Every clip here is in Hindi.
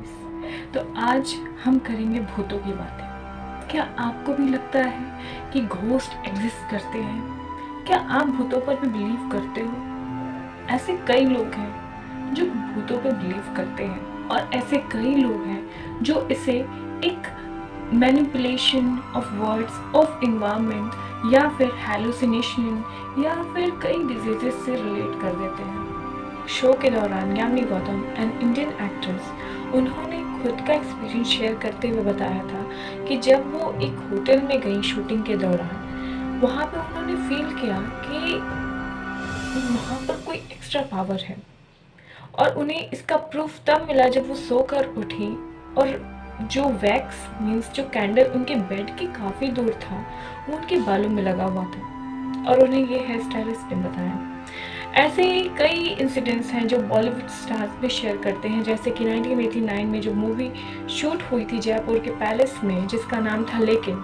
स्टोरीज। तो आज हम करेंगे भूतों की बातें। क्या आपको भी लगता है कि घोस्ट एग्जिस्ट करते हैं? क्या आप भूतों पर भी बिलीव करते हो? ऐसे कई लोग हैं जो भूतों पर बिलीव करते हैं और ऐसे कई लोग हैं जो इसे एक manipulation of words, of environment या फिर हैलुसिनेशन या फिर कई डिजीजेस से रिलेट कर देते हैं। शो के दौरान Yamini Gautam, an Indian actress, उन्होंने खुद का एक्सपीरियंस शेयर करते हुए बताया था कि जब वो एक होटल में गई शूटिंग के दौरान, वहाँ पे उन्होंने फील किया कि वहाँ पर कोई एक्स्ट्रा पावर है और उन्हें इसका प्रूफ तब मिला जब वो सोकर उठी और जो वैक्स मीन्स जो कैंडल उनके बेड के काफ़ी दूर था वो उनके बालों में लगा हुआ था और उन्हें ये हेयर स्टाइलिस्ट ने बताया। ऐसे ही कई इंसिडेंट्स हैं जो बॉलीवुड स्टार्स भी शेयर करते हैं, जैसे कि 1989 में जो मूवी शूट हुई थी जयपुर के पैलेस में जिसका नाम था लेकिन,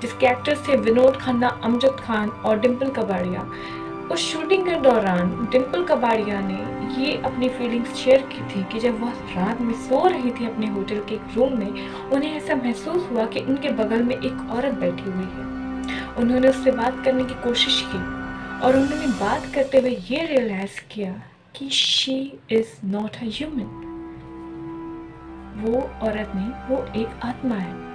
जिसके एक्टर्स थे विनोद खन्ना, अमजद खान और डिम्पल कबाड़िया। उस शूटिंग के दौरान डिम्पल कबाड़िया ने ये अपनी फीलिंग्स शेयर की थी कि जब वह रात में सो रही थी अपने होटल के एक रूम में, उन्हें ऐसा महसूस हुआ कि उनके बगल में एक औरत बैठी हुई है। उन्होंने उससे बात करने की कोशिश की और उन्होंने बात करते हुए ये रियलाइज किया कि she is not a human. वो औरत नहीं, वो एक आत्मा है।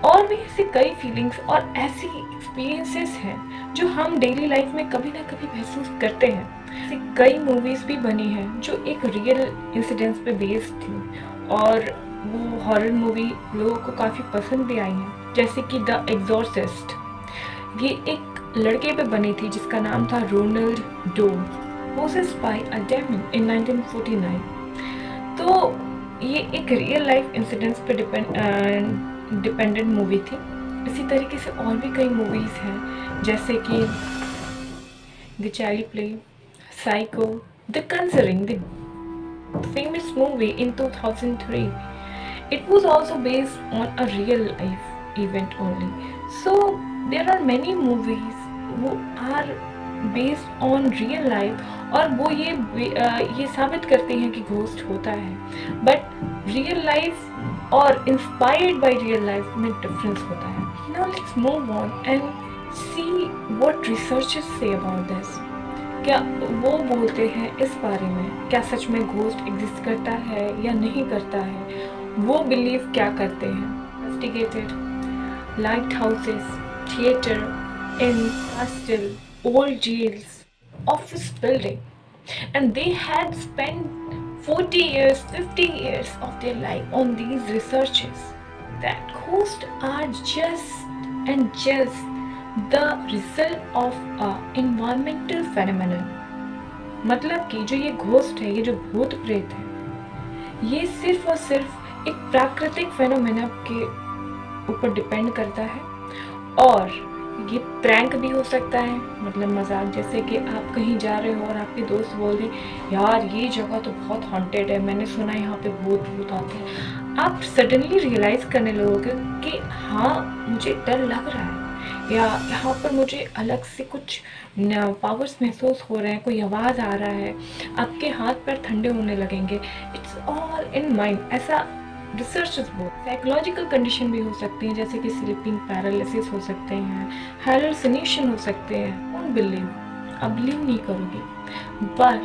और भी ऐसी कई फीलिंग्स और ऐसी एक्सपीरियंसेस हैं जो हम डेली लाइफ में कभी ना कभी महसूस करते हैं। ऐसी कई मूवीज भी बनी हैं जो एक रियल इंसिडेंट्स पे बेस्ड थी और वो हॉरर मूवी लोगों को काफ़ी पसंद भी आई हैं, जैसे कि द एग्जॉर्सिस्ट। ये एक लड़के पे बनी थी जिसका नाम था Ronald Doe, possessed by a demon in 1949। तो ये एक रियल लाइफ इंसिडेंट्स पे डिपेंडेंट मूवी थी। इसी तरीके से और भी कई मूवीज हैं जैसे कि the child play, psycho, the Conjuring, the famous movie in 2003. It was also based on a real life event only. So there are many movies वो are based on real life और वो ये साबित करते हैं कि घोस्ट होता है, बट रियल लाइफ और इंस्पायर्ड बाय रियल लाइफ में डिफरेंस होता है। Now let's move on and see what researchers say about this. क्या वो बोलते हैं इस बारे में, क्या सच में घोस्ट एग्जिस्ट करता है या नहीं करता है, वो बिलीव क्या करते हैं। Investigated light houses, theatre, in hostel, old jails, office building, and they had spent 40 years, 50 years of their life on these researches that ghosts are just and just the result of a environmental phenomenon. मतलब कि जो ये घोस्ट है, ये जो भूत प्रेत है, ये सिर्फ और सिर्फ एक प्राकृतिक फेनोमेना के ऊपर डिपेंड करता है और ये प्रैंक भी हो सकता है, मतलब मजाक, जैसे कि आप कहीं जा रहे हो और आपके दोस्त बोल दें यार ये जगह तो बहुत हॉन्टेड है, मैंने सुना है यहाँ पे भूत भूत आते हैं। आप सडनली रियलाइज करने लगोगे कि हाँ मुझे डर लग रहा है या यहाँ पर मुझे अलग से कुछ पावर्स महसूस हो रहे हैं, कोई आवाज़ आ रहा है, आपके हाथ पैर ठंडे होने लगेंगे। It's all in mind. ऐसा रिसर्चर्स बोल साइकोलॉजिकल कंडीशन भी हो सकती हैं, जैसे कि स्लीपिंग पैरालिसिस हो सकते हैं, हैलुसिनेशन हो सकते हैं। डोंट बिलीव, आप बिलीव नहीं करोगे, पर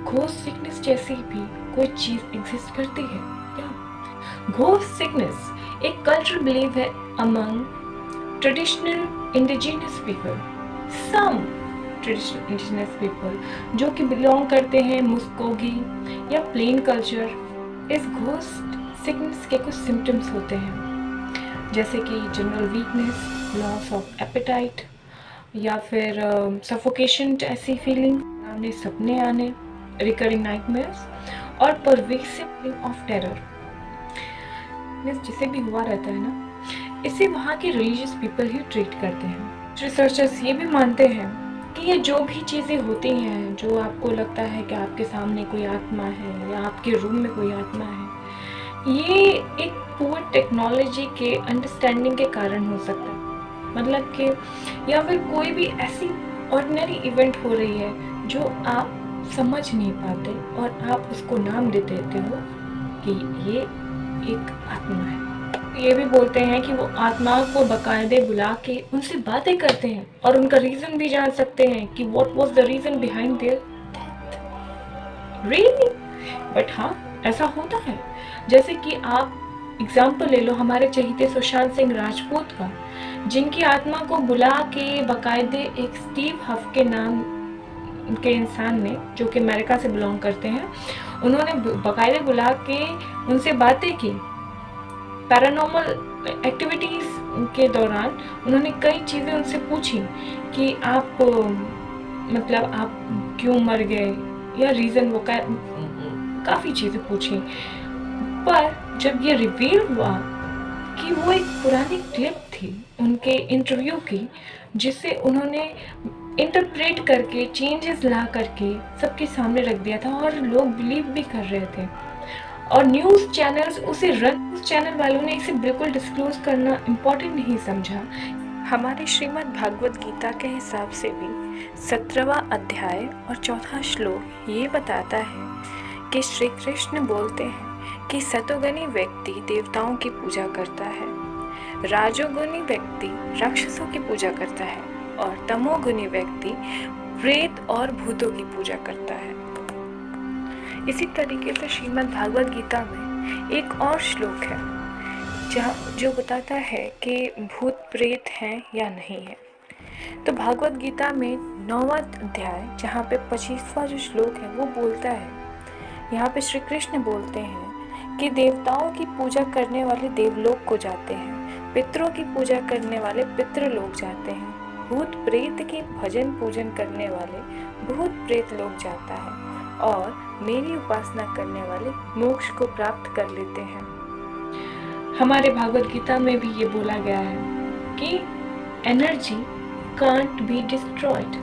घोस्ट सिकनेस जैसी भी कोई चीज़ एग्जिस्ट करती है क्या? घोस्ट सिकनेस एक कल्चरल बिलीव है among traditional indigenous people. Some traditional indigenous people जो कि बिलोंग करते हैं मुस्कोगी या प्लेन कल्चर। इस घोस्ट सिकनेस के कुछ सिम्टम्स होते हैं, जैसे कि general weakness, loss of appetite या फिर सफोकेशन ऐसी फीलिंग, सपने आने, रिकरिंग नाइटमेयर्स और परवेसिव फीलिंग ऑफ टेरर। जिसे भी हुआ रहता है ना, इसे वहाँ के रिलीजियस पीपल ही ट्रीट करते हैं। रिसर्चर्स ये भी मानते हैं कि ये जो भी चीज़ें होती हैं, जो आपको लगता है कि आपके सामने कोई आत्मा है या आपके रूम में कोई आत्मा है, ये एक पुअर टेक्नोलॉजी के अंडरस्टैंडिंग के कारण हो सकता है। मतलब कि या फिर कोई भी ऐसी ऑर्डिनरी इवेंट हो रही है जो आप समझ नहीं पाते और आप उसको नाम दे देते हो कि ये एक आत्मा है। ये भी बोलते हैं कि वो आत्मा को बाकायदे बुला के उनसे बातें करते हैं और उनका रीज़न भी जान सकते हैं कि what was the reason behind there death. Really? But हाँ, ऐसा होता है। जैसे कि आप एग्जाम्पल ले लो हमारे चहेते सुशांत सिंह राजपूत का, जिनकी आत्मा को बुला के बाकायदे एक स्टीव हफ के नाम के इंसान ने, जो कि अमेरिका से बिलोंग करते हैं, उन्होंने बाकायदे बुला के उनसे बातें की। पैरानॉर्मल एक्टिविटीज़ के दौरान उन्होंने कई चीज़ें उनसे पूछी कि आप मतलब आप क्यों मर गए, या रीज़न वो काफ़ी चीज़ें पूछी। पर जब ये रिवील हुआ कि वो एक पुरानी क्लिप थी उनके इंटरव्यू की, जिसे उन्होंने इंटरप्रेट करके चेंजेस ला करके सबके सामने रख दिया था और लोग बिलीव भी कर रहे थे, और न्यूज़ चैनल्स उसे न्यूज़ चैनल वालों ने इसे बिल्कुल डिस्क्लोज करना इम्पोर्टेंट नहीं समझा। हमारे श्रीमद् भागवत गीता के हिसाब से भी 17वां अध्याय और 4वां श्लोक ये बताता है कि श्री कृष्ण बोलते हैं कि सतोगुणी व्यक्ति देवताओं की पूजा करता है, राजोगुणी व्यक्ति राक्षसों की पूजा करता है और तमोगुणी व्यक्ति प्रेत और भूतों की पूजा करता है। इसी तरीके से श्रीमद् भागवत गीता में एक और श्लोक है जो बताता है कि भूत प्रेत हैं या नहीं है। तो भागवत गीता में 9वां अध्याय जहाँ पे 25वां जो श्लोक है वो बोलता है, यहाँ पे श्री कृष्ण बोलते हैं कि देवताओं की पूजा करने वाले देवलोक को जाते हैं, पितरों की पूजा करने वाले पितृलोक जाते हैं, भूत प्रेत की भजन पूजन करने वाले भूत प्रेत लोक जाता है, और मेरी उपासना करने वाले मोक्ष को प्राप्त कर लेते हैं। हमारे भागवत गीता में भी ये बोला गया है कि एनर्जी कांट बी डिस्ट्रॉयड।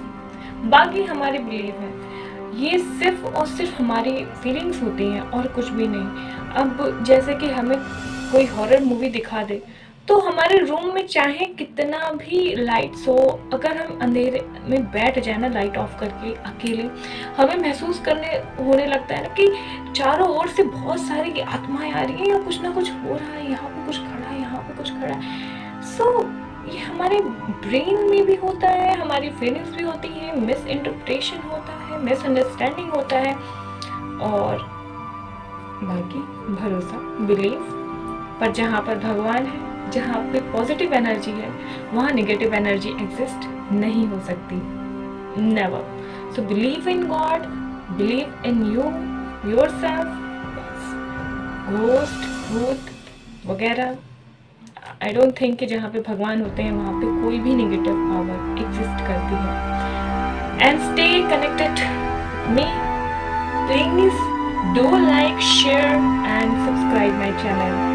बाकी हमारे बिलीव है, ये सिर्फ और सिर्फ हमारी फीलिंग्स होती हैं और कुछ भी नहीं। अब जैसे कि हमें कोई हॉरर मूवी दिखा दे तो हमारे रूम में चाहे कितना भी लाइट्स हो, अगर हम अंधेरे में बैठ जाए ना लाइट ऑफ करके अकेले, हमें महसूस होने लगता है ना कि चारों ओर से बहुत सारी आत्माएं आ रही हैं या कुछ ना कुछ हो रहा है, यहाँ पे कुछ खड़ा है, यहाँ पे कुछ खड़ा है। सो ये हमारे ब्रेन में भी होता है, हमारी फीलिंग्स भी होती है, मिस इंटरप्रिटेशन होता है, मिसअंडरस्टैंडिंग होता है, और बाकी भरोसा, बिलीव। पर जहाँ पर भगवान है, जहाँ पे पॉजिटिव एनर्जी है, वहाँ नेगेटिव एनर्जी एग्जिस्ट नहीं हो सकती, never. So believe in God, believe in you, yourself. Ghost, भूत वगैरह, आई डोंट थिंक कि जहाँ पे भगवान होते हैं वहाँ पे कोई भी नेगेटिव पावर एग्जिस्ट करती है। And stay connected me, please do like, share and subscribe my channel.